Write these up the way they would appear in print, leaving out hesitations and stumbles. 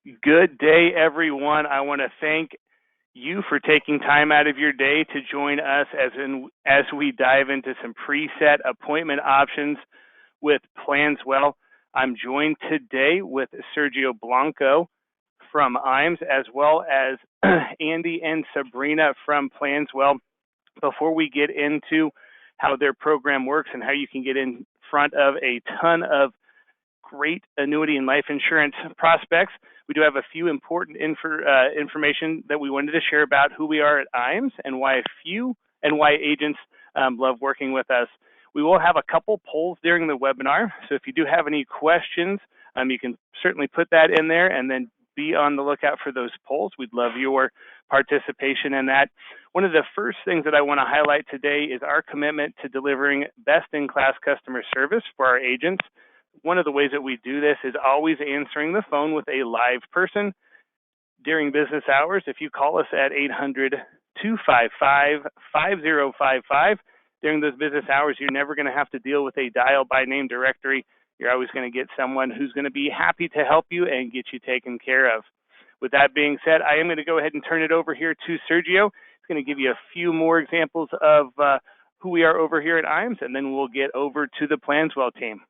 Good day, everyone. I want to thank you for taking time out of your day to join us as we dive into some preset appointment options with Planswell. I'm joined today with Sergio Blanco from IAMS, as well as Andy and Sabrina from Planswell. Before we get into how their program works and how you can get in front of a ton of great annuity and life insurance prospects, we do have a few important information that we wanted to share about who we are at IAMS and why agents love working with us. We will have a couple polls during the webinar, so if you do have any questions, you can certainly put that in there and then be on the lookout for those polls. We'd love your participation in that. One of the first things that I want to highlight today is our commitment to delivering best-in-class customer service for our agents. One of the ways that we do this is always answering the phone with a live person during business hours. If you call us at 800-255-5055 during those business hours, you're never going to have to deal with a dial by name directory. You're always going to get someone who's going to be happy to help you and get you taken care of. With that being said, I am going to go ahead and turn it over here to Sergio. He's going to give you a few more examples of who we are over here at IAMS, and then we'll get over to the Planswell team.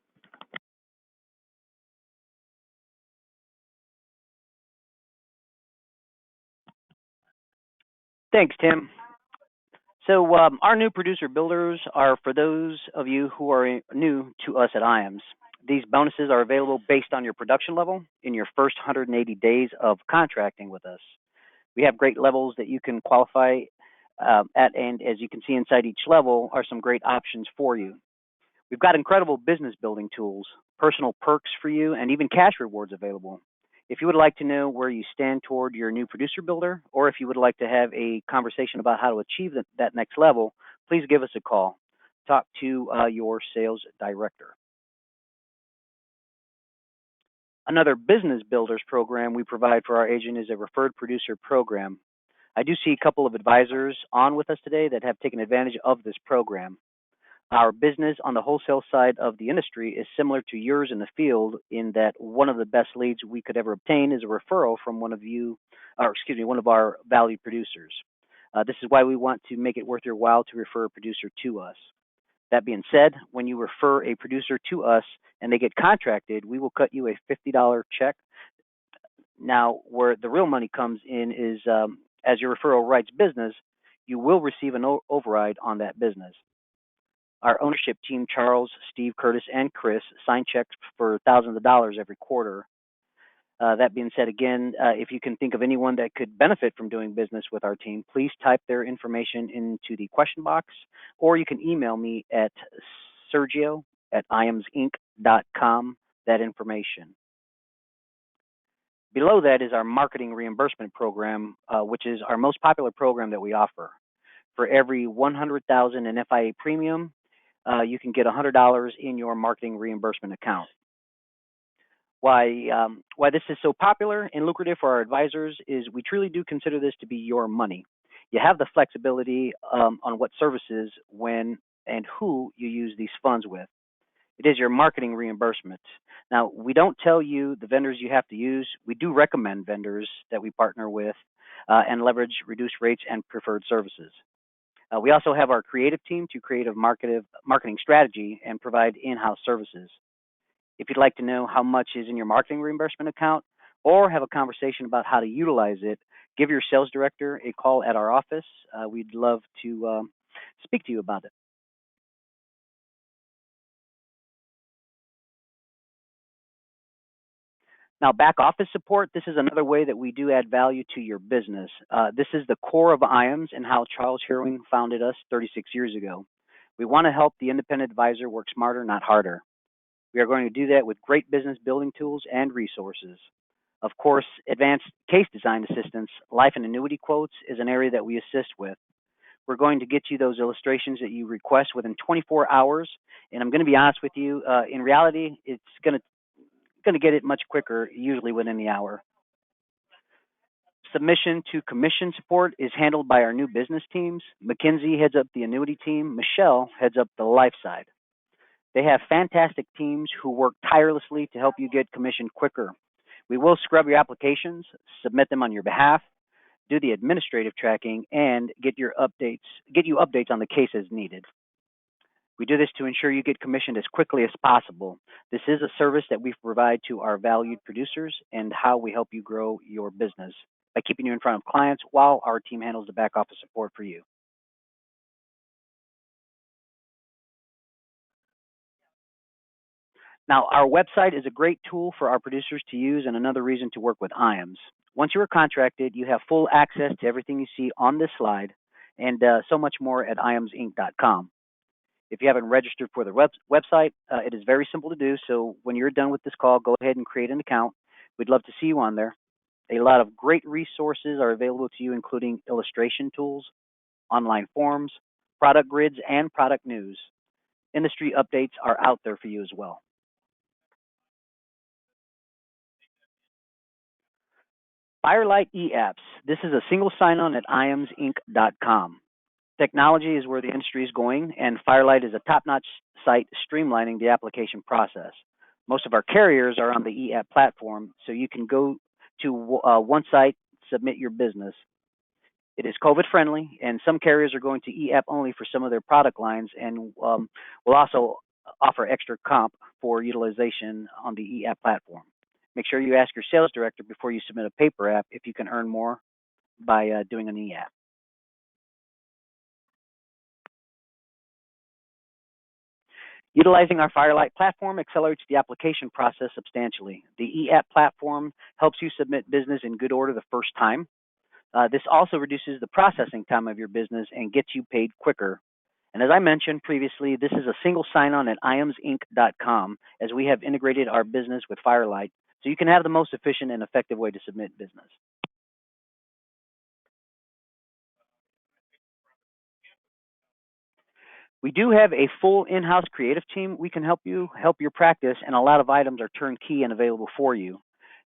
Thanks, Tim. So our new producer builders are for those of you who are new to us at IAMS. These bonuses are available based on your production level in your first 180 days of contracting with us. We have great levels that you can qualify at, and as you can see inside each level are some great options for you. We've got incredible business building tools, personal perks for you, and even cash rewards available. If you would like to know where you stand toward your new producer builder, or if you would like to have a conversation about how to achieve that next level, please give us a call. Talk to your sales director. Another business builders program we provide for our agent is a referred producer program. I do see a couple of advisors on with us today that have taken advantage of this program. Our business on the wholesale side of the industry is similar to yours in the field in that one of the best leads we could ever obtain is a referral from one of our valued producers. This is why we want to make it worth your while to refer a producer to us. That being said, when you refer a producer to us and they get contracted, we will cut you a $50 check. Now, where the real money comes in is as your referral writes business, you will receive an override on that business. Our ownership team, Charles, Steve, Curtis, and Chris, sign checks for thousands of dollars every quarter. That being said, again, if you can think of anyone that could benefit from doing business with our team, please type their information into the question box, or you can email me at sergio@iamsinc.com, that information. Below that is our marketing reimbursement program, which is our most popular program that we offer. For every $100,000 in FIA premium, you can get $100 in your marketing reimbursement account. Why this is so popular and lucrative for our advisors is we truly do consider this to be your money. You have the flexibility on what services, when, and who you use these funds with. It is your marketing reimbursement. Now, we don't tell you the vendors you have to use. We do recommend vendors that we partner with and leverage reduced rates and preferred services. We also have our creative team to create a marketing strategy and provide in-house services. If you'd like to know how much is in your marketing reimbursement account or have a conversation about how to utilize it, give your sales director a call at our office. We'd love to speak to you about it. Now, back office support, this is another way that we do add value to your business. This is the core of IAMS and how Charles Heroing founded us 36 years ago. We want to help the independent advisor work smarter, not harder. We are going to do that with great business building tools and resources. Of course, advanced case design assistance, life and annuity quotes is an area that we assist with. We're going to get you those illustrations that you request within 24 hours. And I'm going to be honest with you, in reality, it's going to get it much quicker, usually within the hour. Submission to commission support is handled by our new business teams. Mackenzie heads up the annuity team. Michelle heads up the life side. They have fantastic teams who work tirelessly to help you get commission quicker. We will scrub your applications, submit them on your behalf, do the administrative tracking, and get you updates on the case as needed. We do this to ensure you get commissioned as quickly as possible. This is a service that we provide to our valued producers and how we help you grow your business by keeping you in front of clients while our team handles the back office support for you. Now, our website is a great tool for our producers to use and another reason to work with IAMS. Once you are contracted, you have full access to everything you see on this slide and so much more at IAMSinc.com. If you haven't registered for the website, it is very simple to do. So when you're done with this call, go ahead and create an account. We'd love to see you on there. A lot of great resources are available to you, including illustration tools, online forums, product grids, and product news. Industry updates are out there for you as well. Firelight eApps. This is a single sign-on at IAMSinc.com. Technology is where the industry is going, and Firelight is a top-notch site streamlining the application process. Most of our carriers are on the eApp platform, so you can go to one site, submit your business. It is COVID-friendly, and some carriers are going to eApp only for some of their product lines, and will also offer extra comp for utilization on the eApp platform. Make sure you ask your sales director before you submit a paper app if you can earn more by doing an eApp. Utilizing our Firelight platform accelerates the application process substantially. The eApp platform helps you submit business in good order the first time. This also reduces the processing time of your business and gets you paid quicker. And as I mentioned previously, this is a single sign-on at IAMSinc.com, as we have integrated our business with Firelight, so you can have the most efficient and effective way to submit business. We do have a full in-house creative team. We can help your practice, and a lot of items are turnkey and available for you.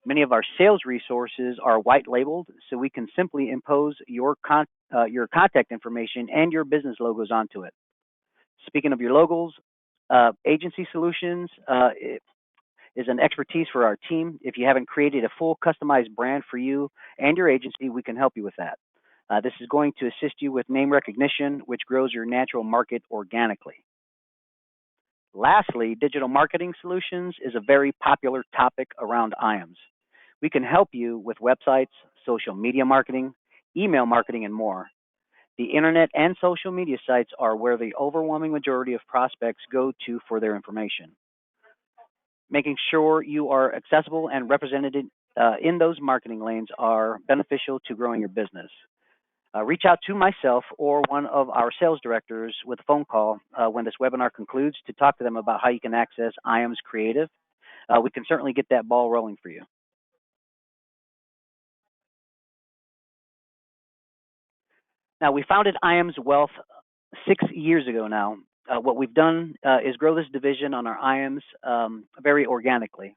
Many of our sales resources are white labeled, so we can simply impose your contact information and your business logos onto it. Speaking of your logos, Agency Solutions is an expertise for our team. If you haven't created a full customized brand for you and your agency, we can help you with that. This is going to assist you with name recognition, which grows your natural market organically. Lastly, digital marketing solutions is a very popular topic around IAMS. We can help you with websites, social media marketing, email marketing, and more. The internet and social media sites are where the overwhelming majority of prospects go to for their information. Making sure you are accessible and represented in those marketing lanes are beneficial to growing your business. Reach out to myself or one of our sales directors with a phone call when this webinar concludes to talk to them about how you can access IAMS Creative. We can certainly get that ball rolling for you. Now, we founded IAMS Wealth 6 years ago now. What we've done is grow this division on our IAMS very organically.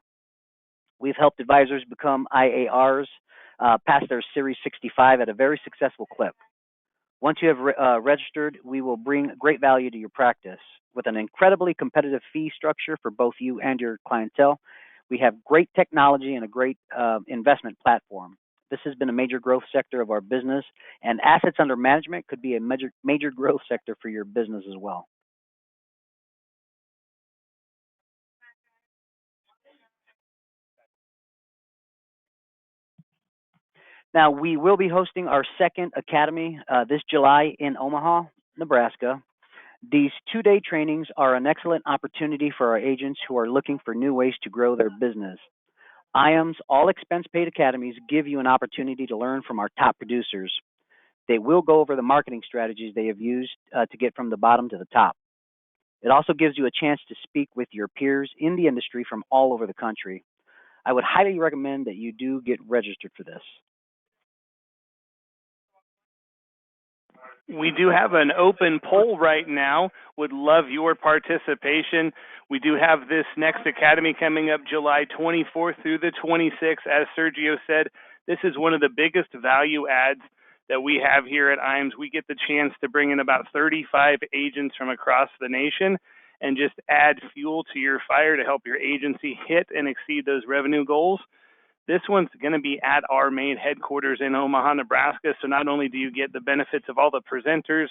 We've helped advisors become IARs, pass their Series 65 at a very successful clip. Once you have registered, we will bring great value to your practice. With an incredibly competitive fee structure for both you and your clientele, we have great technology and a great investment platform. This has been a major growth sector of our business, and assets under management could be a major growth sector for your business as well. Now, we will be hosting our second academy this July in Omaha, Nebraska. These 2-day trainings are an excellent opportunity for our agents who are looking for new ways to grow their business. IAMS All Expense Paid Academies give you an opportunity to learn from our top producers. They will go over the marketing strategies they have used to get from the bottom to the top. It also gives you a chance to speak with your peers in the industry from all over the country. I would highly recommend that you do get registered for this. We do have an open poll right now. Would love your participation. We do have this next academy coming up July 24th through the 26th. As Sergio said, this is one of the biggest value adds that we have here at IAMS. We get the chance to bring in about 35 agents from across the nation and just add fuel to your fire to help your agency hit and exceed those revenue goals. This one's going to be at our main headquarters in Omaha, Nebraska. So not only do you get the benefits of all the presenters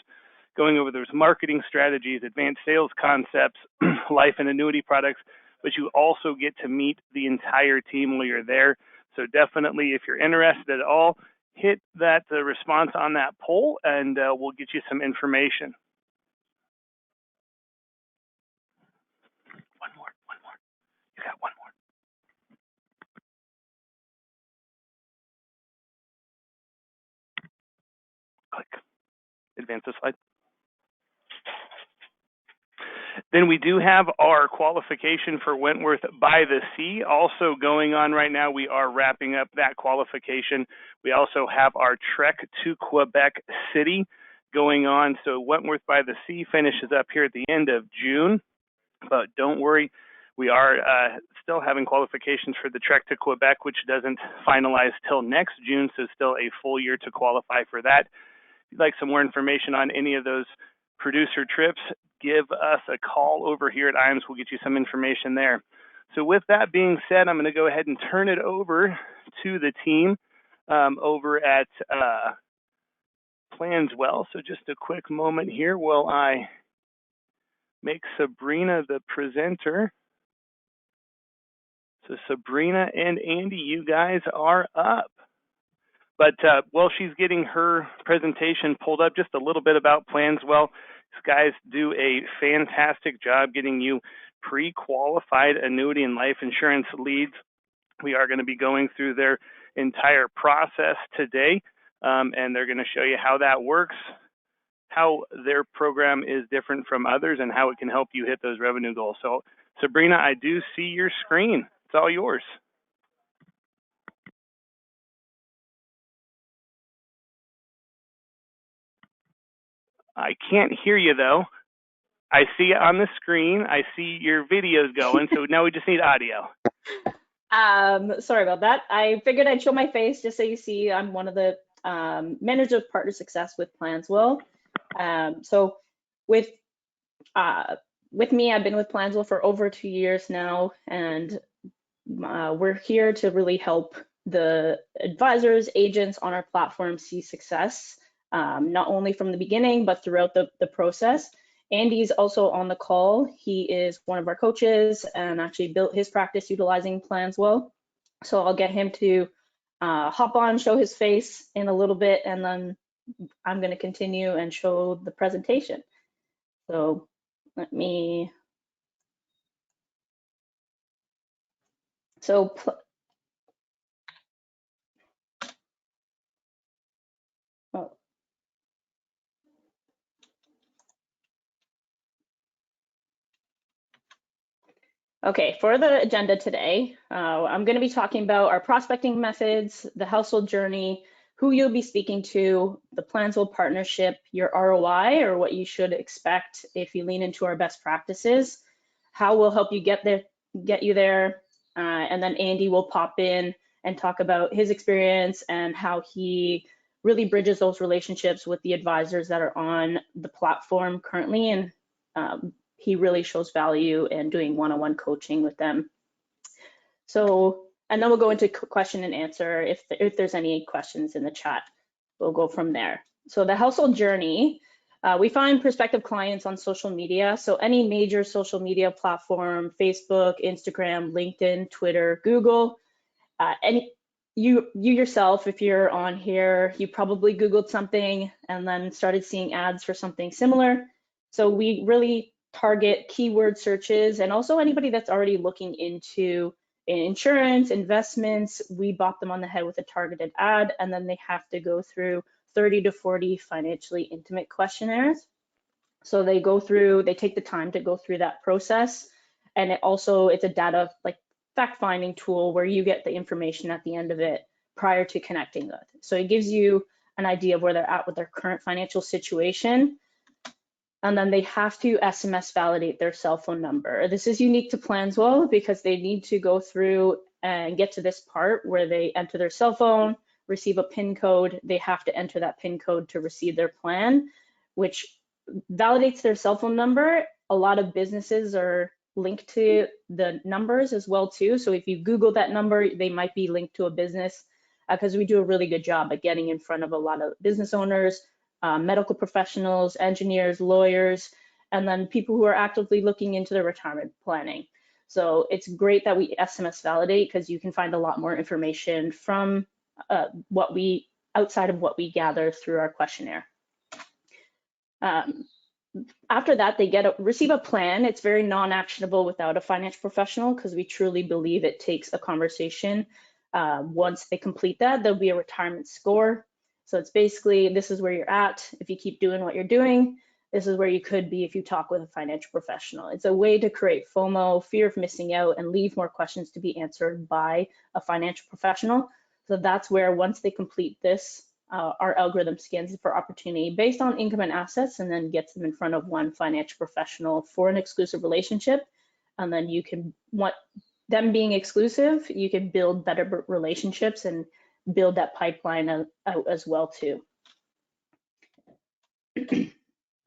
going over those marketing strategies, advanced sales concepts, life and annuity products, but you also get to meet the entire team while you're there. So definitely, if you're interested at all, hit that response on that poll, and we'll get you some information. One more. You got one more. Click. Advance the slide. Then we do have our qualification for Wentworth by the Sea also going on right now. We are wrapping up that qualification. We also have our trek to Quebec City going on. So Wentworth by the Sea finishes up here at the end of June. But don't worry, we are still having qualifications for the trek to Quebec, which doesn't finalize till next June, so still a full year to qualify for that. If you'd like some more information on any of those producer trips, give us a call over here at IAMS. We'll get you some information there. So with that being said, I'm going to go ahead and turn it over to the team over at Planswell. So just a quick moment here while I make Sabrina the presenter. So Sabrina and Andy, you guys are up. But while she's getting her presentation pulled up, just a little bit about Planswell. These guys do a fantastic job getting you pre-qualified annuity and life insurance leads. We are going to be going through their entire process today, and they're going to show you how that works, how their program is different from others, and how it can help you hit those revenue goals. So, Sabrina, I do see your screen. It's all yours. I can't hear you, though. I see it on the screen. I see your videos going, so now we just need audio. Sorry about that. I figured I'd show my face just so you see I'm one of the managers of partner success with Planswell. So with me, I've been with Planswell for over 2 years now, and we're here to really help the advisors, agents on our platform see success, not only from the beginning, but throughout the process. Andy's also on the call. He is one of our coaches and actually built his practice utilizing Planswell. So I'll get him to hop on, show his face in a little bit, and then I'm going to continue and show the presentation. So let me, okay, for the agenda today, I'm going to be talking about our prospecting methods, the household journey, who you'll be speaking to, the Planswell partnership, your ROI, or what you should expect if you lean into our best practices, how we'll help you get you there, and then Andy will pop in and talk about his experience and how he really bridges those relationships with the advisors that are on the platform currently, and he really shows value in doing one-on-one coaching with them. So, and then we'll go into question and answer. If there's any questions in the chat, we'll go from there. So the household journey, we find prospective clients on social media. So any major social media platform, Facebook, Instagram, LinkedIn, Twitter, Google, and you yourself, if you're on here, you probably Googled something and then started seeing ads for something similar. So we really target keyword searches, and also anybody that's already looking into insurance, investments, we bop them on the head with a targeted ad, and then they have to go through 30 to 40 financially intimate questionnaires. So they take the time to go through that process, and it's a data fact-finding tool where you get the information at the end of it prior to connecting with. So it gives you an idea of where they're at with their current financial situation. And then they have to SMS validate their cell phone number. This is unique to Planswell because they need to go through and get to this part where they enter their cell phone, receive a PIN code. They have to enter that PIN code to receive their plan, which validates their cell phone number. A lot of businesses are link to the numbers as well too. So if you Google that number, they might be linked to a business, because we do a really good job at getting in front of a lot of business owners, medical professionals, engineers, lawyers, and then people who are actively looking into their retirement planning. So it's great that we SMS validate, because you can find a lot more information from outside of what we gather through our questionnaire. After that, they receive a plan. It's very non-actionable without a financial professional, because we truly believe it takes a conversation. Once they complete that, there'll be a retirement score. So it's basically, this is where you're at. If you keep doing what you're doing, this is where you could be if you talk with a financial professional. It's a way to create FOMO, fear of missing out, and leave more questions to be answered by a financial professional. So that's where, once they complete this, our algorithm scans for opportunity based on income and assets, and then gets them in front of one financial professional for an exclusive relationship. And then you can, them being exclusive, you can build better relationships and build that pipeline out as well too.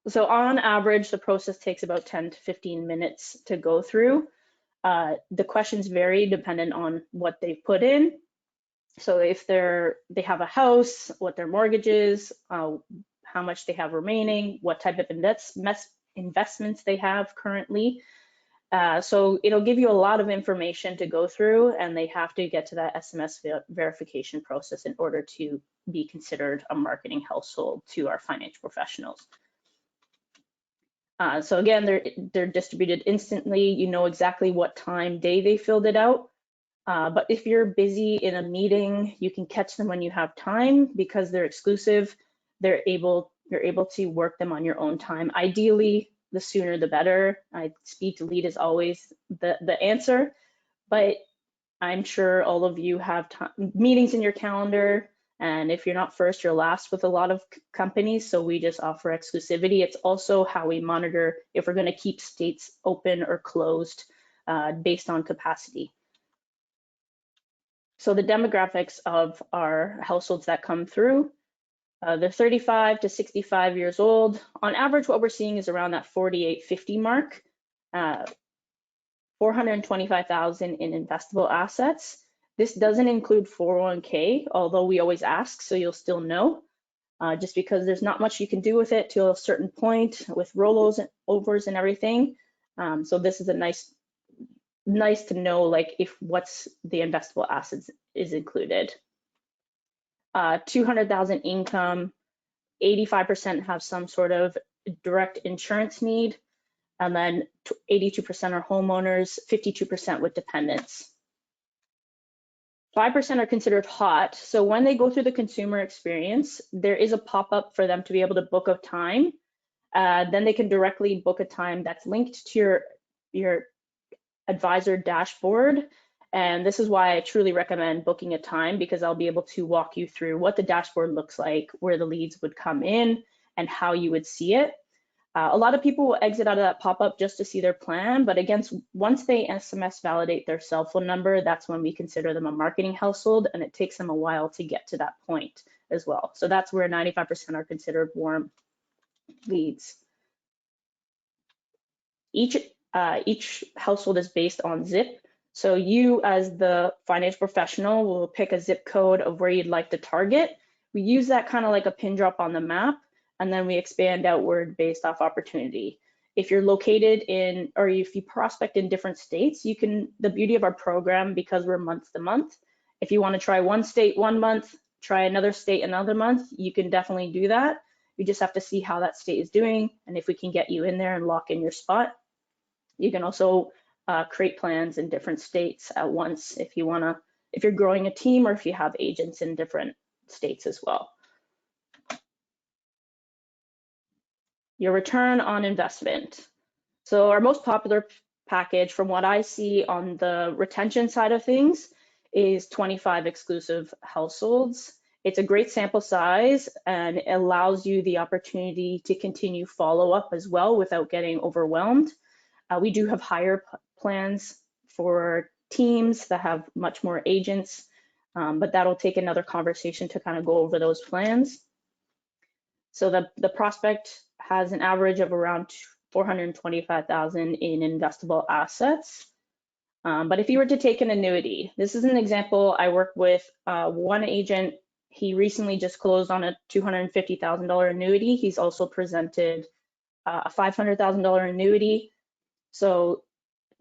So on average, the process takes about 10 to 15 minutes to go through. The questions vary depending on what they've put in. So if they have a house, what their mortgage is, how much they have remaining, what type of investments they have currently. So it'll give you a lot of information to go through, and they have to get to that SMS verification process in order to be considered a marketing household to our financial professionals. So again, they're distributed instantly. You know exactly what time, day they filled it out. But if you're busy in a meeting, you can catch them when you have time, because they're exclusive. You're able to work them on your own time. Ideally, the sooner the better. Speed to lead is always the answer, but I'm sure all of you have meetings in your calendar, and if you're not first, you're last with a lot of companies, so we just offer exclusivity. It's also how we monitor if we're going to keep states open or closed based on capacity. So the demographics of our households that come through, they're 35 to 65 years old. On average, what we're seeing is around that 48, 50 mark, 425,000 in investable assets. This doesn't include 401k, although we always ask, so you'll still know, just because there's not much you can do with it to a certain point with rollovers and everything. So this is a nice to know, like, if what's the investable assets is included. 200,000 income, 85% have some sort of direct insurance need, and then 82% are homeowners, 52% with dependents. 5% are considered hot. So when they go through the consumer experience, there is a pop-up for them to be able to book a time. Then they can directly book a time that's linked to your advisor dashboard. And this is why I truly recommend booking a time, because I'll be able to walk you through what the dashboard looks like, where the leads would come in, and how you would see it. A lot of people will exit out of that pop-up just to see their plan, but again, once they SMS validate their cell phone number, that's when we consider them a marketing household, and it takes them a while to get to that point as well. So that's where 95% are considered warm leads. Each household is based on zip. So you, as the financial professional, will pick a zip code of where you'd like to target. We use that kind of like a pin drop on the map, and then we expand outward based off opportunity. If you're located in, or if you prospect in different states, you can, the beauty of our program, because we're month to month, if you want to try one state 1 month, try another state another month, you can definitely do that. You just have to see how that state is doing, and if we can get you in there and lock in your spot. You can also create plans in different states at once if you wanna, if you're growing a team, or if you have agents in different states as well. Your return on investment. So our most popular package, from what I see on the retention side of things, is 25 exclusive households. It's a great sample size, and it allows you the opportunity to continue follow-up as well without getting overwhelmed. We do have higher plans for teams that have much more agents, but that'll take another conversation to kind of go over those plans. So the prospect has an average of around $425,000 in investable assets. But if you were to take an annuity, this is an example. I work with one agent. He recently just closed on a $250,000 annuity. He's also presented a $500,000 annuity. So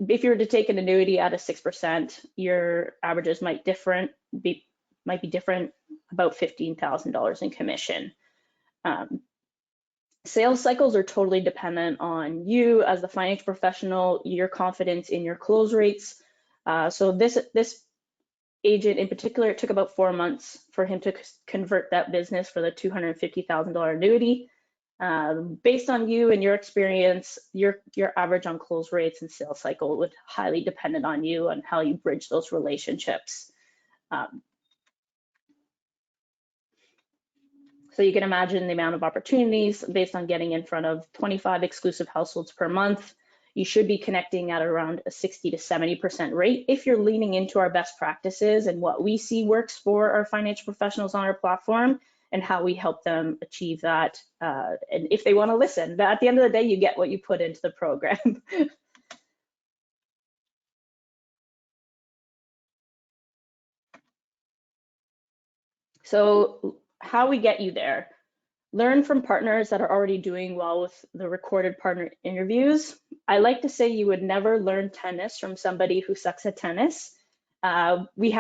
if you were to take an annuity at a 6%, your averages might be different, about $15,000 in commission. Sales cycles are totally dependent on you as the financial professional, your confidence in your close rates. So this agent in particular, it took about 4 months for him to convert that business for the $250,000 annuity. Based on you and your experience, your average on close rates and sales cycle would highly depend on you and how you bridge those relationships. So you can imagine the amount of opportunities based on getting in front of 25 exclusive households per month. You should be connecting at around a 60 to 70% rate if you're leaning into our best practices and what we see works for our financial professionals on our platform and how we help them achieve that. And if they want to listen, but at the end of the day, you get what you put into the program. So how we get you there. Learn from partners that are already doing well with the recorded partner interviews. I like to say you would never learn tennis from somebody who sucks at tennis. We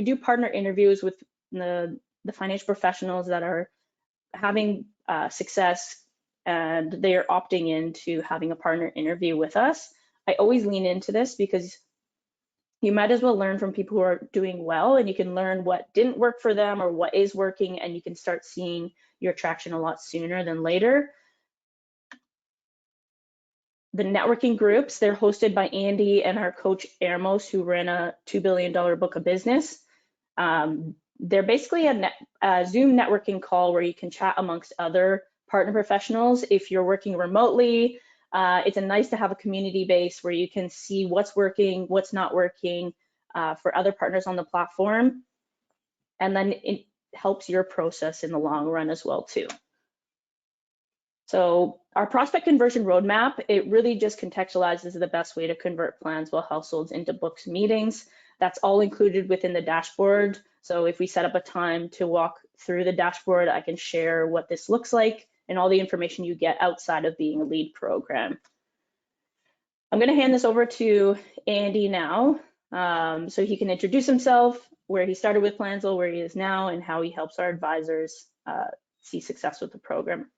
do partner interviews with the financial professionals that are having success and they are opting into having a partner interview with us. I always lean into this because you might as well learn from people who are doing well, and you can learn what didn't work for them or what is working, and you can start seeing your traction a lot sooner than later. The networking groups, they're hosted by Andy and our coach Ermos, who ran a $2 billion book of business. They're basically a Zoom networking call where you can chat amongst other partner professionals. If you're working remotely, it's nice to have a community base where you can see what's working, what's not working for other partners on the platform. And then it helps your process in the long run as well too. So our prospect conversion roadmap, it really just contextualizes the best way to convert Planswell households into booked meetings. That's all included within the dashboard. So if we set up a time to walk through the dashboard, I can share what this looks like and all the information you get outside of being a lead program. I'm going to hand this over to Andy now, so he can introduce himself, where he started with Planswell, where he is now, and how he helps our advisors see success with the program.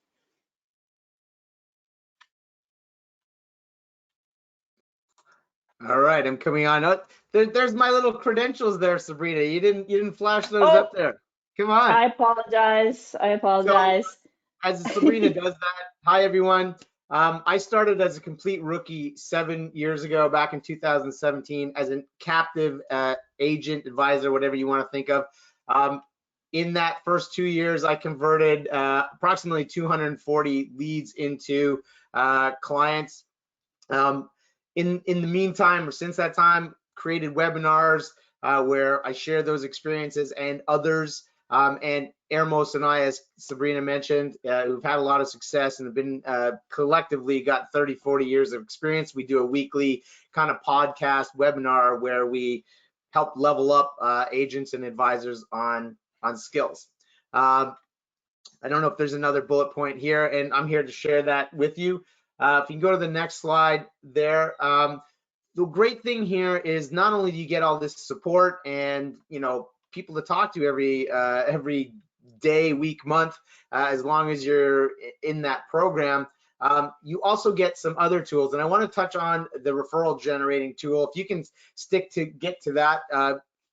All right, I'm coming on. There's my little credentials there, Sabrina. You didn't flash those up there. Come on. I apologize. So, as Sabrina does that, hi everyone. I started as a complete rookie 7 years ago, back in 2017, as a captive agent, advisor, whatever you want to think of. In that first 2 years, I converted approximately 240 leads into clients. In the meantime, or since that time, created webinars where I share those experiences and others. And Ermos and I, as Sabrina mentioned, who've had a lot of success and have been collectively got 30, 40 years of experience. We do a weekly kind of podcast webinar where we help level up agents and advisors on skills. I don't know if there's another bullet point here, and I'm here to share that with you. If you can go to the next slide there. The great thing here is not only do you get all this support and people to talk to every day, week, month, as long as you're in that program, you also get some other tools. And I want to touch on the referral generating tool. If you can get to that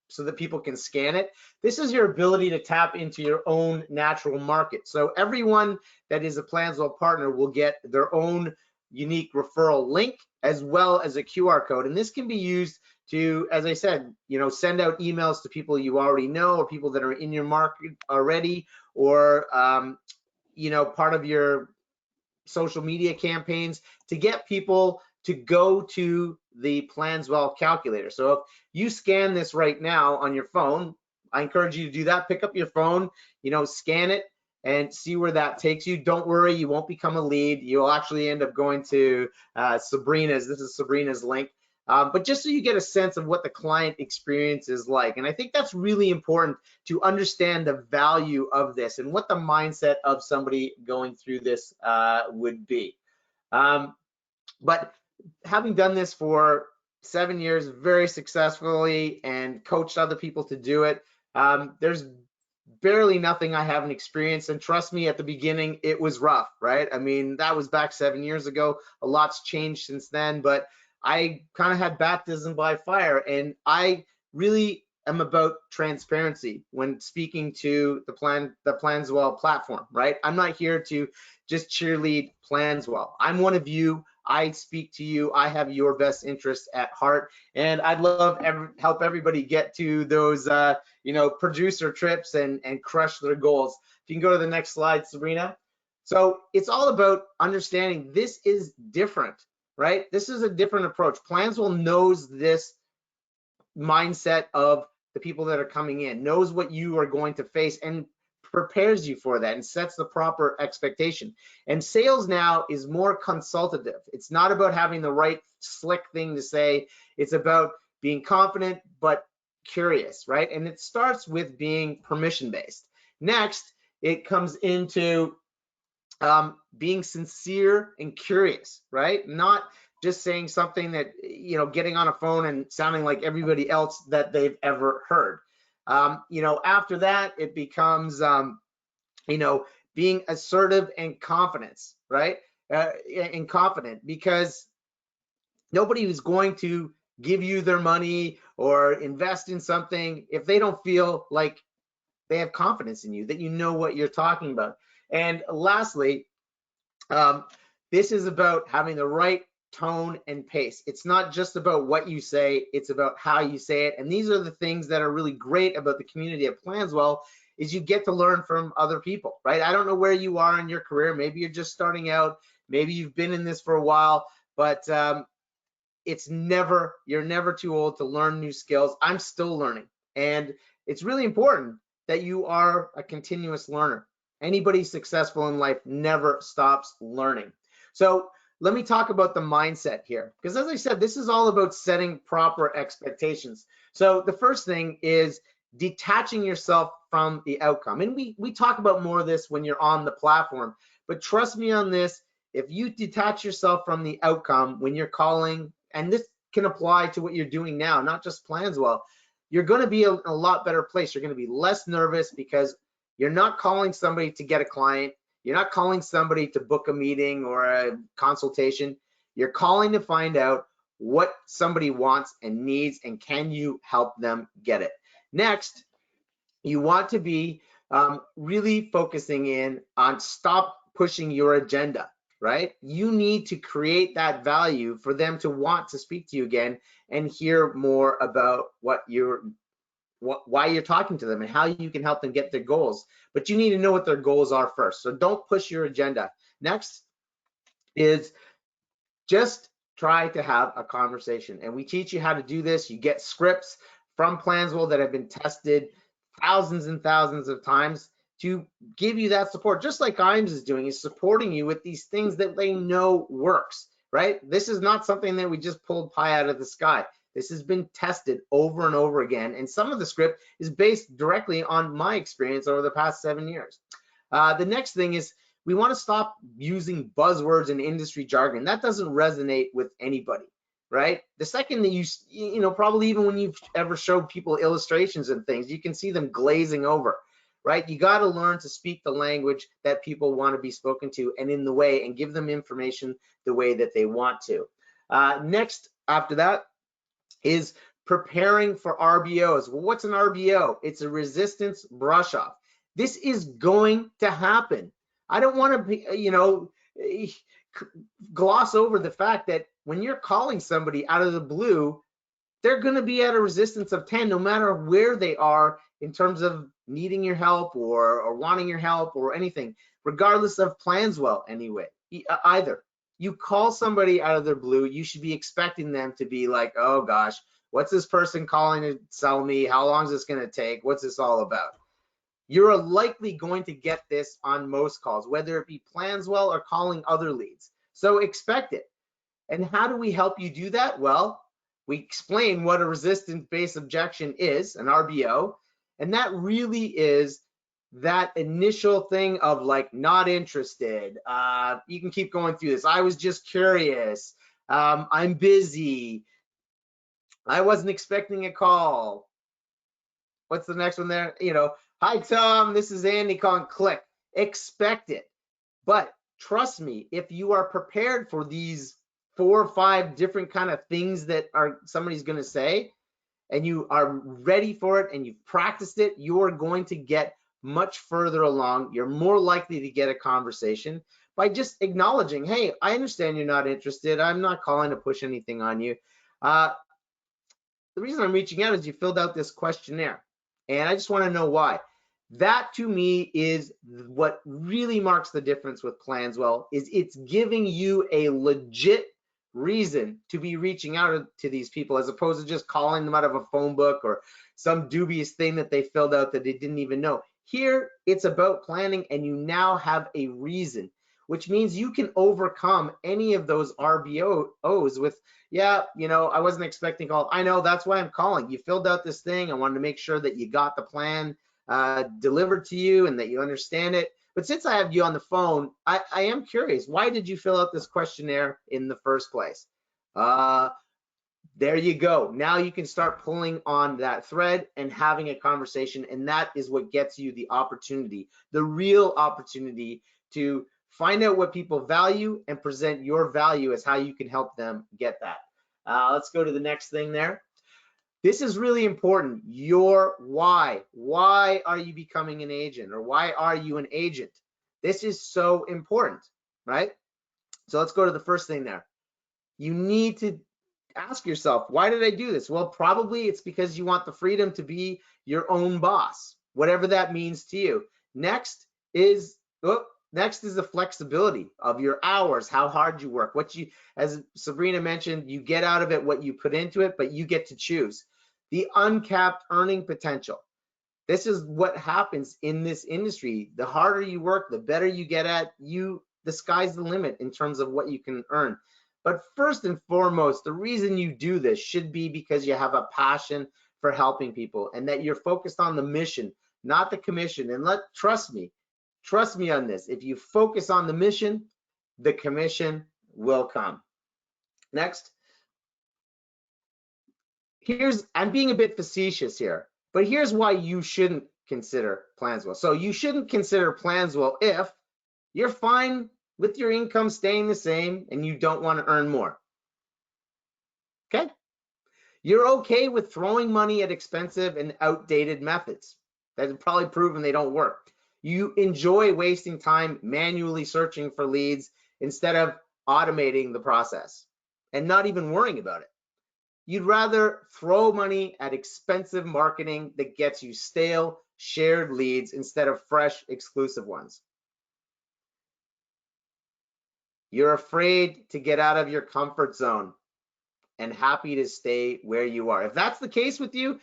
so that people can scan it. This is your ability to tap into your own natural market. So everyone that is a Planswell partner will get their own unique referral link as well as a QR code. And this can be used to, as I said, send out emails to people you already know or people that are in your market already, or, part of your social media campaigns to get people to go to the Planswell calculator. So if you scan this right now on your phone, I encourage you to do that. Pick up your phone, scan it, and see where that takes you. Don't worry, you won't become a lead. You'll actually end up going to Sabrina's. This is Sabrina's link. But just so you get a sense of what the client experience is like. And I think that's really important to understand the value of this and what the mindset of somebody going through this would be. But having done this for 7 years very successfully and coached other people to do it, there's barely nothing I haven't experienced. And trust me, at the beginning, it was rough, right? I mean, that was back 7 years ago. A lot's changed since then, but I kind of had baptism by fire, and I really am about transparency when speaking to the Planswell platform, right? I'm not here to just cheerlead Planswell. I'm one of you. I speak to you. I have your best interests at heart, and I'd love help everybody get to those, producer trips and crush their goals. If you can go to the next slide, Sabrina. So it's all about understanding this is different, right? This is a different approach. Planswell knows this mindset of the people that are coming in, knows what you are going to face, and prepares you for that and sets the proper expectation. And sales now is more consultative. It's not about having the right slick thing to say. It's about being confident but curious, right? And it starts with being permission-based. Next, it comes into being sincere and curious, right? Not just saying something that, getting on a phone and sounding like everybody else that they've ever heard. After that, it becomes, being assertive and confidence, right? And confident, because nobody is going to give you their money or invest in something if they don't feel like they have confidence in you, that you know what you're talking about. And lastly, this is about having the right tone and pace. It's not just about what you say, it's about how you say it. And these are the things that are really great about the community at Planswell, is you get to learn from other people, right? I don't know where you are in your career. Maybe you're just starting out, maybe you've been in this for a while, but you're never too old to learn new skills. I'm still learning, and it's really important that you are a continuous learner. Anybody successful in life never stops learning. So let me talk about the mindset here, because as I said, this is all about setting proper expectations. So the first thing is detaching yourself from the outcome. And we talk about more of this when you're on the platform, but trust me on this, if you detach yourself from the outcome when you're calling, and this can apply to what you're doing now, not just Planswell, you're going to be in a lot better place. You're going to be less nervous because you're not calling somebody to get a client. You're not calling somebody to book a meeting or a consultation. You're calling to find out what somebody wants and needs, and can you help them get it. Next, you want to be really focusing in on stop pushing your agenda, right? You need to create that value for them to want to speak to you again and hear more about why you're talking to them and how you can help them get their goals. But you need to know what their goals are first. So don't push your agenda. Next is just try to have a conversation. And we teach you how to do this. You get scripts from Planswell that have been tested thousands and thousands of times to give you that support, just like IAMS is doing, is supporting you with these things that they know works, right? This is not something that we just pulled pie out of the sky. This has been tested over and over again, and some of the script is based directly on my experience over the past 7 years. The next thing is we want to stop using buzzwords and industry jargon. That doesn't resonate with anybody, right? The second that you probably even when you've ever showed people illustrations and things, you can see them glazing over, right? You got to learn to speak the language that people want to be spoken to and in the way, and give them information the way that they want to. Next, after that, is preparing for RBOs. Well, what's an RBO? It's a resistance brush off. This is going to happen. I don't want to, gloss over the fact that when you're calling somebody out of the blue, they're going to be at a resistance of 10, no matter where they are in terms of needing your help or wanting your help or anything, regardless of Planswell anyway, either. You call somebody out of their blue, you should be expecting them to be like, oh gosh, what's this person calling to sell me? How long is this going to take? What's this all about? You're likely going to get this on most calls, whether it be Planswell or calling other leads. So expect it. And how do we help you do that? Well, we explain what a resistance-based objection is, an RBO, and that really is that initial thing of like not interested. You can keep going through this. I was just curious. I'm busy. I wasn't expecting a call. What's the next one there? You know, hi Tom, this is Andy calling. Click. Expect it. But trust me, if you are prepared for these 4 or 5 different kind of things that are somebody's going to say, and you are ready for it and you've practiced it, you are going to get much further along. You're more likely to get a conversation by just acknowledging, hey, I understand you're not interested. I'm not calling to push anything on you. The reason I'm reaching out is you filled out this questionnaire, and I just want to know why. That to me is what really marks the difference with Planswell, is it's giving you a legit reason to be reaching out to these people, as opposed to just calling them out of a phone book or some dubious thing that they filled out that they didn't even know. Here, it's about planning, and you now have a reason, which means you can overcome any of those RBOs with, yeah, you know, I wasn't expecting a call. I know, that's why I'm calling. You filled out this thing. I wanted to make sure that you got the plan delivered to you and that you understand it. But since I have you on the phone, I am curious, why did you fill out this questionnaire in the first place? There you go. Now you can start pulling on that thread and having a conversation, and that is what gets you the opportunity, the real opportunity to find out what people value and present your value as how you can help them get that. Let's go to the next thing there. This is really important. Your why. Why are you becoming an agent, or why are you an agent? This is so important, right? So let's go to the first thing there. You need to ask yourself, why did I do this? Well, probably it's because you want the freedom to be your own boss, whatever that means to you. Next is the flexibility of your hours, how hard you work, what you, as Sabrina mentioned, you get out of it what you put into it, but you get to choose. The uncapped earning potential. This is what happens in this industry. The harder you work, the better you get at, the sky's the limit in terms of what you can earn. But first and foremost, the reason you do this should be because you have a passion for helping people, and that you're focused on the mission, not the commission. And trust me on this. If you focus on the mission, the commission will come. Next. I'm being a bit facetious here, but here's why you shouldn't consider Planswell. So you shouldn't consider Planswell if you're fine with your income staying the same and you don't want to earn more. Okay? You're okay with throwing money at expensive and outdated methods that have probably proven they don't work. You enjoy wasting time manually searching for leads instead of automating the process and not even worrying about it. You'd rather throw money at expensive marketing that gets you stale, shared leads instead of fresh, exclusive ones. You're afraid to get out of your comfort zone and happy to stay where you are. If that's the case with you,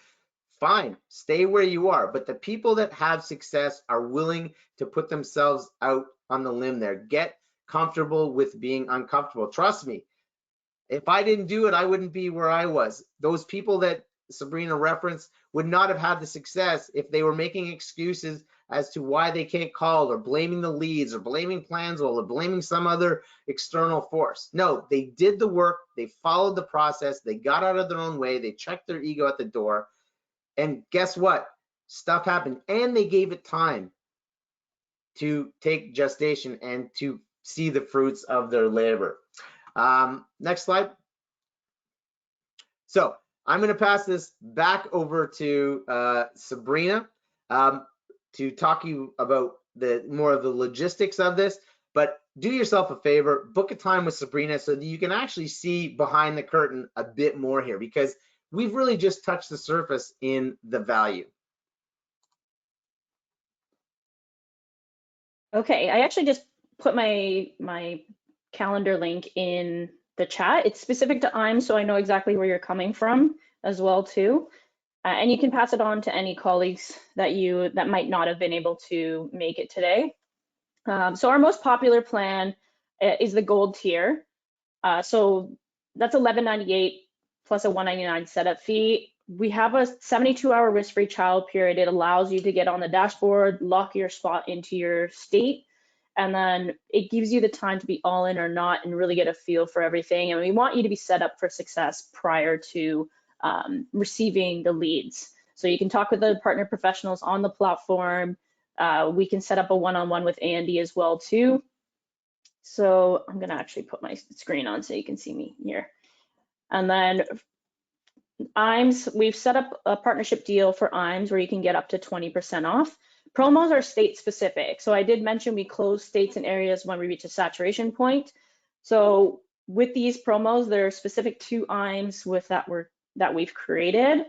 fine, stay where you are. But the people that have success are willing to put themselves out on the limb there. Get comfortable with being uncomfortable. Trust me, if I didn't do it, I wouldn't be where I was. Those people that Sabrina referenced would not have had the success if they were making excuses as to why they can't call, or blaming the leads, or blaming Planswell, or blaming some other external force. No, they did the work, they followed the process, they got out of their own way, they checked their ego at the door, and guess what? Stuff happened, and they gave it time to take gestation and to see the fruits of their labor. Next slide. So I'm going to pass this back over to Sabrina to talk to you about more of the logistics of this. But do yourself a favor, book a time with Sabrina so that you can actually see behind the curtain a bit more here, because we've really just touched the surface in the value. Okay, I actually just put my calendar link in the chat. It's specific to IAMS, so I know exactly where you're coming from as well too. And you can pass it on to any colleagues that might not have been able to make it today. So our most popular plan is the gold tier. So that's $11.98 plus a $1.99 setup fee. We have a 72-hour risk-free trial period. It allows you to get on the dashboard, lock your spot into your state, and then it gives you the time to be all in or not and really get a feel for everything. And we want you to be set up for success prior to receiving the leads. So you can talk with the partner professionals on the platform. We can set up a one-on-one with Andy as well too. So I'm gonna actually put my screen on so you can see me here. And then IAMS, we've set up a partnership deal for IAMS where you can get up to 20% off. Promos are state specific. So I did mention we close states and areas when we reach a saturation point. So with these promos, they're specific to IAMS that we've created.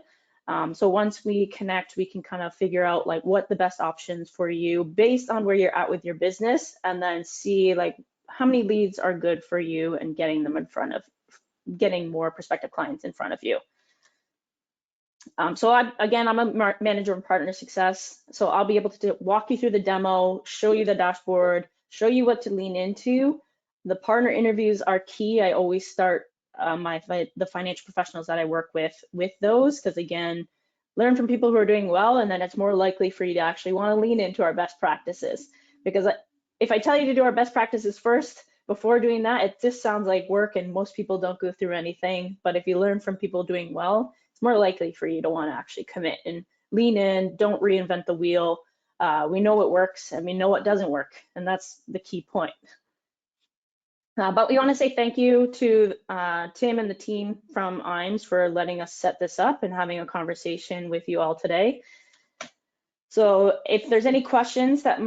So once we connect, we can kind of figure out like what the best options for you based on where you're at with your business, and then see like how many leads are good for you and getting getting more prospective clients in front of you. So I'm a manager of partner success. So I'll be able to walk you through the demo, show you the dashboard, show you what to lean into. The partner interviews are key. I always start the financial professionals that I work with those, because again, learn from people who are doing well, and then it's more likely for you to actually want to lean into our best practices. Because if I tell you to do our best practices first before doing that, it just sounds like work, and most people don't go through anything. But if you learn from people doing well, it's more likely for you to want to actually commit and lean in. Don't reinvent the wheel. We know what works and we know what doesn't work, and that's the key point. But we want to say thank you to Tim and the team from IAMS for letting us set this up and having a conversation with you all today. So if there's any questions that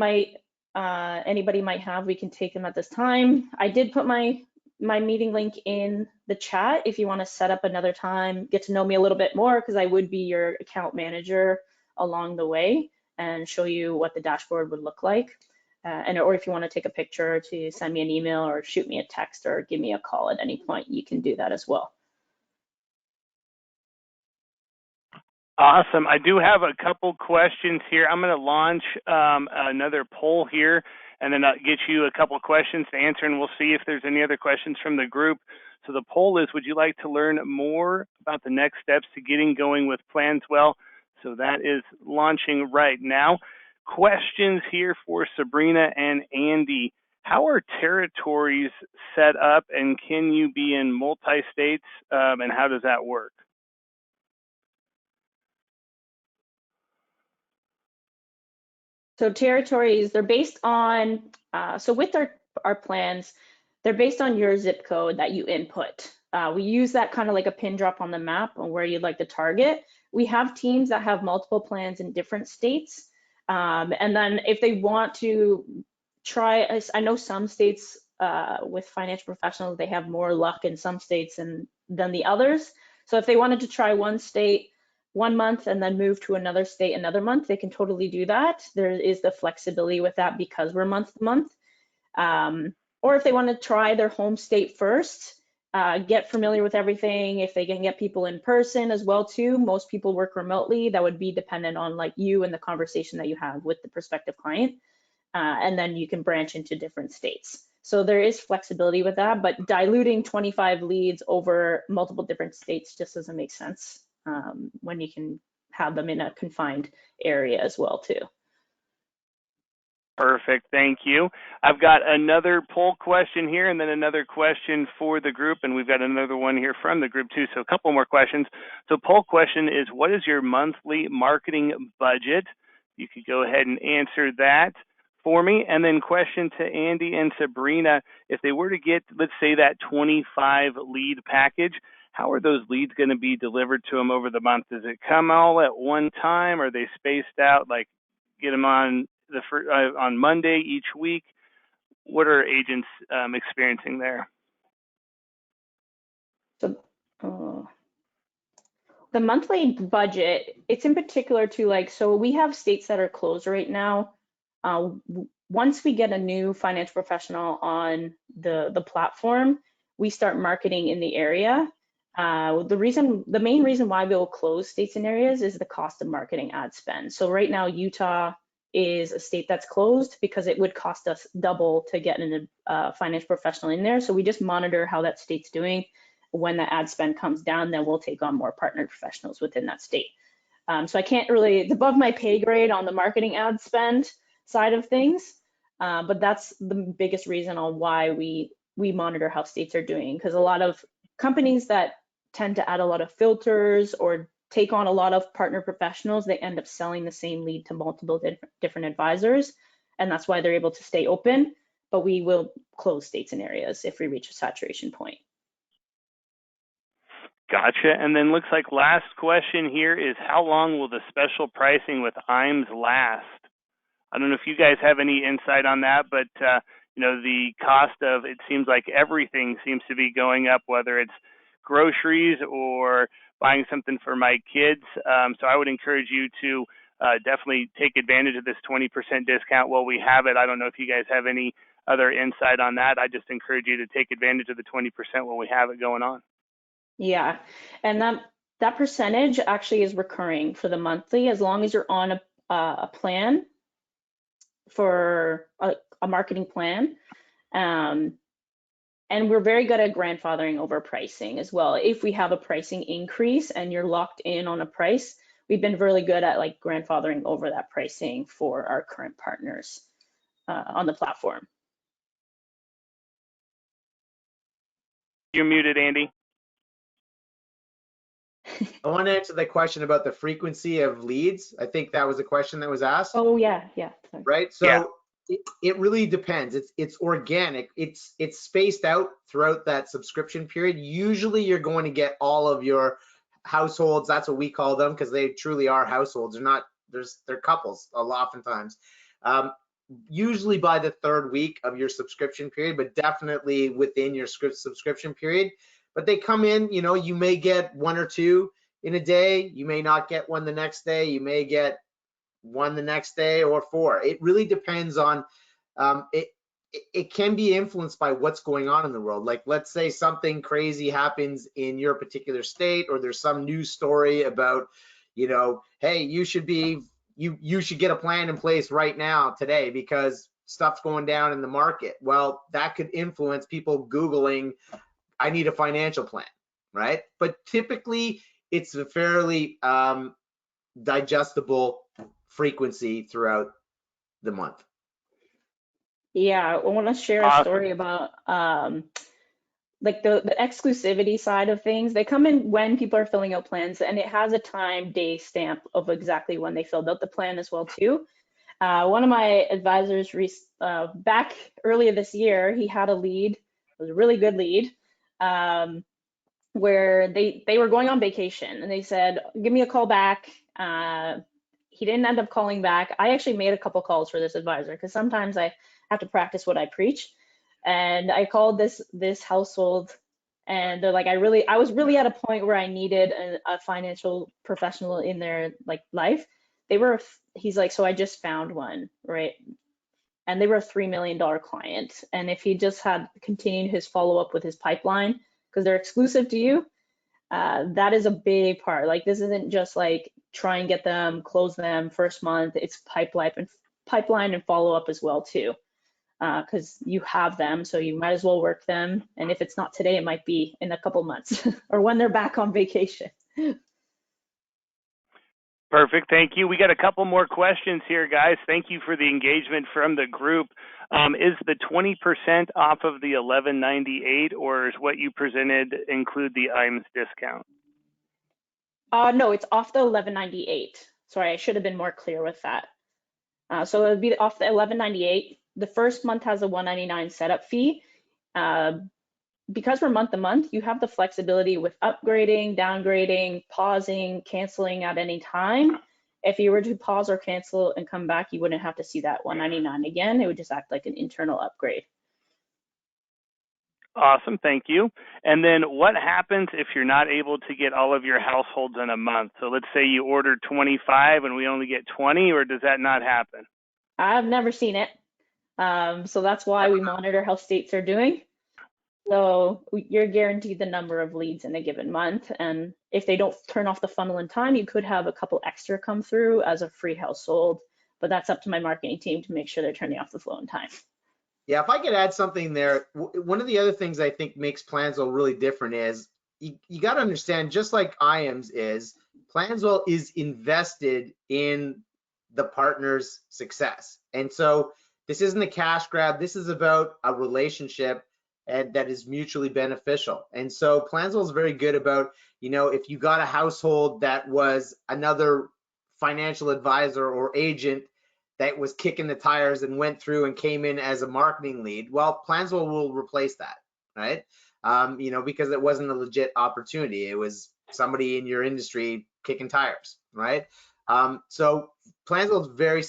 anybody might have, we can take them at this time. I did put my meeting link in the chat if you want to set up another time, get to know me a little bit more, because I would be your account manager along the way and show you what the dashboard would look like. Or if you want to take a picture to send me an email or shoot me a text or give me a call at any point, you can do that as well. Awesome. I do have a couple questions here. I'm going to launch another poll here, and then I'll get you a couple questions to answer, and we'll see if there's any other questions from the group. So the poll is, would you like to learn more about the next steps to getting going with Planswell? So that is launching right now. Questions here for Sabrina and Andy. How are territories set up, and can you be in multi-states, and how does that work? So territories, they're based on, so with our plans, they're based on your zip code that you input. We use that kind of like a pin drop on the map on where you'd like to target. We have teams that have multiple plans in different states. And then if they want to try, I know some states with financial professionals, they have more luck in some states than the others. So if they wanted to try one state 1 month and then move to another state another month, they can totally do that. There is the flexibility with that because we're month to month. Or if they want to try their home state first, get familiar with everything. If they can get people in person as well too, most people work remotely. That would be dependent on like you and the conversation that you have with the prospective client. And then you can branch into different states. So there is flexibility with that, but diluting 25 leads over multiple different states just doesn't make sense when you can have them in a confined area as well too. Perfect, thank you. I've got another poll question here and then another question for the group, and we've got another one here from the group too, so a couple more questions. So poll question is, what is your monthly marketing budget? You could go ahead and answer that for me. And then question to Andy and Sabrina, if they were to get, let's say, that 25 lead package, how are those leads going to be delivered to them over the month? Does it come all at one time? Are they spaced out, like get them on Monday each week? What are agents experiencing there? So the monthly budget, it's in particular to like, so we have states that are closed right now. Once we get a new financial professional on the platform, we start marketing in the area. The main reason why we'll close states and areas is the cost of marketing ad spend. So right now, Utah is a state that's closed because it would cost us double to get a finance professional in there. So we just monitor how that state's doing. When the ad spend comes down, then we'll take on more partner professionals within that state. So I can't really, it's above my pay grade on the marketing ad spend side of things, but that's the biggest reason on why we monitor how states are doing, because a lot of companies that tend to add a lot of filters or take on a lot of partner professionals, they end up selling the same lead to multiple different advisors, and that's why they're able to stay open, but we will close states and areas if we reach a saturation point. Gotcha. And then looks like last question here is, how long will the special pricing with IAMS last? I don't know if you guys have any insight on that, but the cost of, it seems like everything seems to be going up, whether it's groceries or buying something for my kids. So I would encourage you to definitely take advantage of this 20% discount while we have it. I don't know if you guys have any other insight on that. I just encourage you to take advantage of the 20% while we have it going on. Yeah, and that percentage actually is recurring for the monthly, as long as you're on a plan for a marketing plan. And we're very good at grandfathering over pricing as well. If we have a pricing increase and you're locked in on a price, we've been really good at like grandfathering over that pricing for our current partners on the platform. You're muted, Andy. I want to answer the question about the frequency of leads. I think that was a question that was asked. Oh yeah. Sorry. Right. So yeah. It really depends. It's organic. It's spaced out throughout that subscription period. Usually you're going to get all of your households. That's what we call them, because they truly are households. They're couples oftentimes. Usually by the third week of your subscription period, but definitely within your subscription period. But they come in, you may get one or two in a day. You may not get one the next day. You may get one the next day or four. It really depends on, it can be influenced by what's going on in the world. Like, let's say something crazy happens in your particular state, or there's some news story about, hey, you should get a plan in place right now today because stuff's going down in the market. Well, that could influence people Googling, I need a financial plan, right? But typically it's a fairly digestible frequency throughout the month. Yeah, I want to share a story about like the exclusivity side of things. They come in when people are filling out plans, and it has a time day stamp of exactly when they filled out the plan as well too. One of my advisors back earlier this year, he had a lead. It was a really good lead, where they were going on vacation, and they said, give me a call back. He didn't end up calling back. I actually made a couple calls for this advisor, because sometimes I have to practice what I preach. And I called this household, and they're like, I was really at a point where I needed a financial professional in their life. He's like, so I just found one, right? And they were a $3 million client. And if he just had continued his follow-up with his pipeline, because they're exclusive to you, that is a big part. Like, this isn't just like try and get them, close them first month. It's pipeline and follow-up as well too, because you have them, so you might as well work them. And if it's not today, it might be in a couple months or when they're back on vacation. Perfect. Thank you. We got a couple more questions here, guys. Thank you for the engagement from the group. Is the 20% off of the $11.98, or is what you presented include the IAMS discount? No, it's off the $11.98. Sorry, I should have been more clear with that. So it would be off the $11.98. The first month has a $199 setup fee. Because we're month to month, you have the flexibility with upgrading, downgrading, pausing, canceling at any time. If you were to pause or cancel and come back, you wouldn't have to see that $199 again. It would just act like an internal upgrade. Awesome, thank you. And then what happens if you're not able to get all of your households in a month? So let's say you ordered 25 and we only get 20, or does that not happen? I've never seen it. So that's why we monitor how states are doing. So you're guaranteed the number of leads in a given month. And if they don't turn off the funnel in time, you could have a couple extra come through as a free household, but that's up to my marketing team to make sure they're turning off the flow in time. Yeah, if I could add something there, one of the other things I think makes Planswell really different is you got to understand, just like IAMS is, Planswell is invested in the partner's success. And so this isn't a cash grab. This is about a relationship and that is mutually beneficial. And so Planswell is very good about, if you got a household that was another financial advisor or agent that was kicking the tires and went through and came in as a marketing lead, well, Planswell will replace that, right? Because it wasn't a legit opportunity. It was somebody in your industry kicking tires, right? So Planswell is very,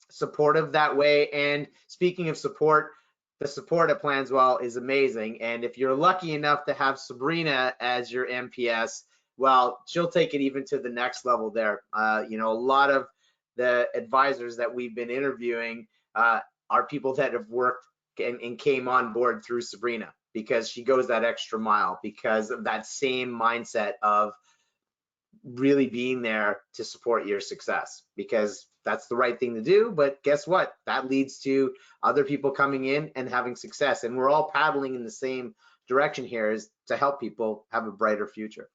supportive that way. And speaking of support, the support at Planswell is amazing. And if you're lucky enough to have Sabrina as your MPS, well, she'll take it even to the next level there. A lot of the advisors that we've been interviewing are people that have worked and came on board through Sabrina, because she goes that extra mile because of that same mindset of really being there to support your success, because that's the right thing to do. But guess what? That leads to other people coming in and having success. And we're all paddling in the same direction here, is to help people have a brighter future.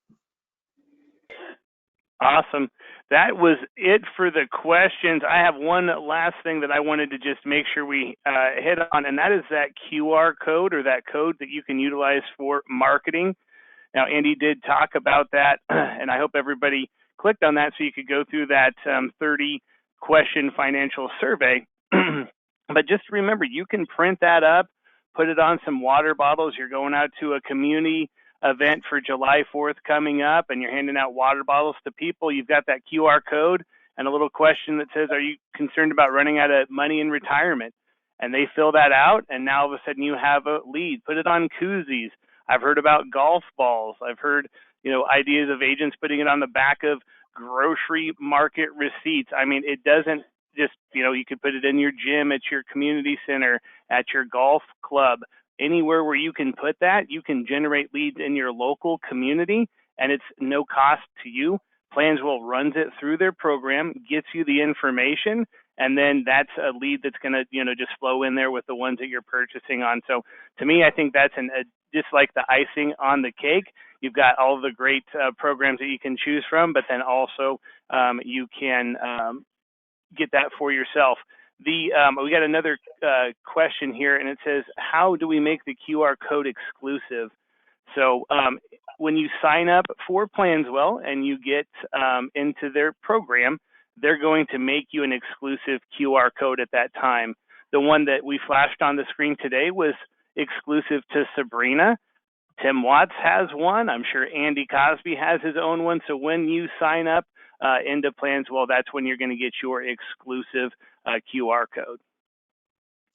Awesome. That was it for the questions. I have one last thing that I wanted to just make sure we hit on, and that is that QR code, or that code that you can utilize for marketing. Now, Andy did talk about that, and I hope everybody clicked on that so you could go through that 30-question financial survey. But just remember, you can print that up, put it on some water bottles. You're going out to a community event for July 4th coming up, and you're handing out water bottles to people. You've got that QR code and a little question that says, are you concerned about running out of money in retirement? And they fill that out, and now all of a sudden you have a lead. Put it on koozies. I've heard about golf balls. I've heard, ideas of agents putting it on the back of grocery market receipts. I mean, it doesn't just, you could put it in your gym, at your community center, at your golf club. Anywhere where you can put that, you can generate leads in your local community, and it's no cost to you. Planswell runs it through their program, gets you the information, and then that's a lead that's going to, just flow in there with the ones that you're purchasing on. So to me, I think that's just like the icing on the cake. You've got all of the great programs that you can choose from, but then also you can get that for yourself. We got another question here, and it says, how do we make the QR code exclusive? So when you sign up for Planswell and you get into their program, they're going to make you an exclusive QR code at that time. The one that we flashed on the screen today was exclusive to Sabrina. Tim Watts has one. I'm sure Andy Cosby has his own one. So when you sign up into Planswell, that's when you're going to get your exclusive QR code.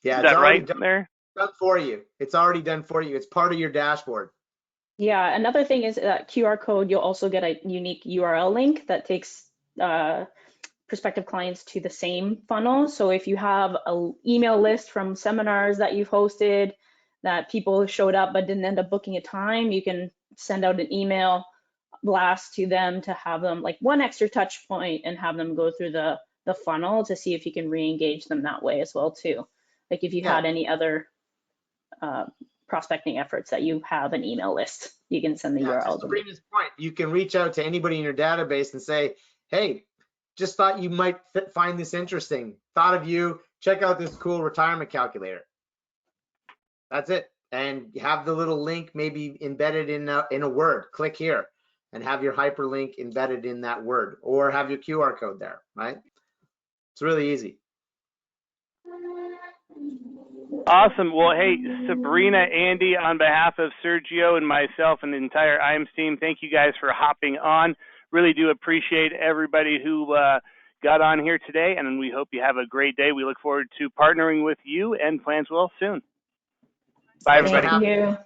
Yeah, is that right there? Done for you. It's already done for you. It's part of your dashboard. Yeah, another thing is that QR code, you'll also get a unique URL link that takes prospective clients to the same funnel. So if you have an email list from seminars that you've hosted that people showed up but didn't end up booking a time, you can send out an email blast to them to have them like one extra touch point and have them go through the funnel to see if you can re-engage them that way as well too. Like if you had any other prospecting efforts that you have an email list, you can send the URL. To Sabrina's point, you can reach out to anybody in your database and say, hey, just thought you might find this interesting. Thought of you, check out this cool retirement calculator. That's it. And you have the little link maybe embedded in a word. Click here and have your hyperlink embedded in that word, or have your QR code there, right? It's really easy. Awesome. Well, hey, Sabrina, Andy, on behalf of Sergio and myself and the entire IAMS team, thank you guys for hopping on. Really do appreciate everybody who got on here today, and we hope you have a great day. We look forward to partnering with you and Planswell soon. Bye, everybody. Thank you.